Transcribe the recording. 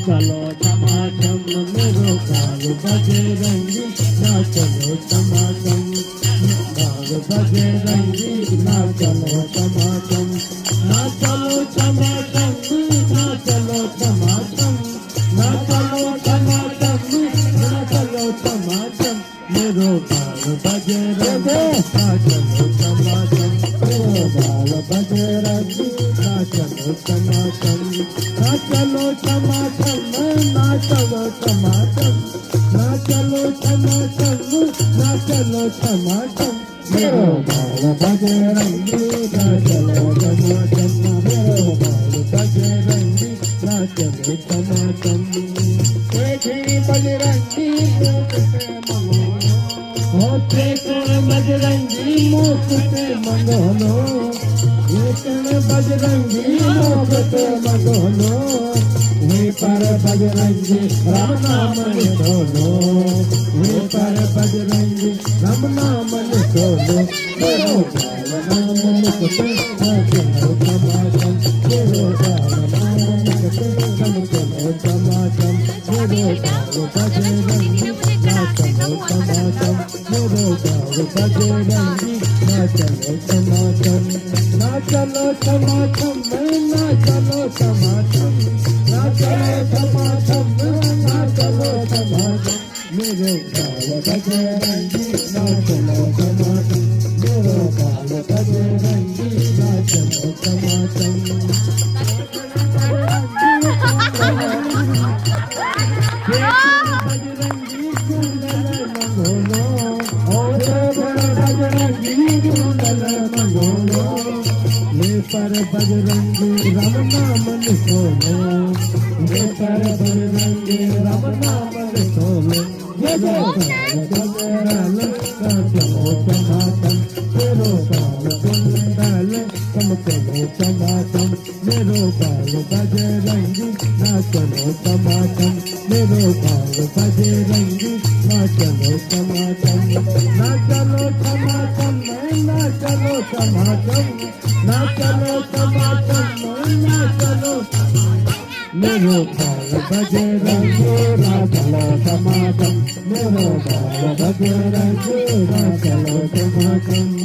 चलो टमाटम मेरो बाल बजरंगी ना चलो टमाटम बाल बजरंगी ना चलो टमाटम ना चलो टमाटम ना चलो टमाटम ना चलो टमाटम ना चलो टमाटम मेरो बाल बजरंगी ना चलो टमाटम मेरो बाल बजरंगी ना चलो टमाटम ना चलो टमाटम ना चलो टमाटम ना चलो टमाटम ना चलो टमाटम मेरो बाल बजरंगी ना चलो टमाटम मेरो बाल बजरंगी ना चलो टमाटम देखी बजरंगी होते बजरंगी मोकते मंगोलो बजरंगी मोकते मंगोलो पर बजरंगी राम नाम लिखोलो पर बजरंगी राम नाम लिखोलो मेरो बाल नाम लिखते चलो टमाटम मेरो बाल नाम लिखते चलो टमाटम मेरो बाल बजरंगी ना चलो टमाटम मेरो बाल बजरंगी ना चलो टमाटम ना चलो टमाटम ना चलो टमाटम ना चलो टमाटम ना चलो टमाटम मेरो बाल बजरंगी ना चलो टमाटम मेरो बाल बजरंगी ना चलो टमाटम बजरंगी कुंडल मंगोलो और बजरंगी कुंडल मंगोलो पर बजरंगी राम नाम लिखोलो पर बजरंगी राम नाम लिखोलो मेरो बाल बजरंग ना चलो टमाटम मेरो बाल कुंडल कम चलो टमाटम मेरो बाल बजरंगी ना चलो टमाटम मेरो बाल बजरंगी ना चलो टमाटम ना चलो टमाटम ना चलो टमाटम ना चलो टमाटम ना चलो मेरो बाल बजरंगी ना चलो टमाटम मेरो बाल बजरंगी ना चलो टमाटम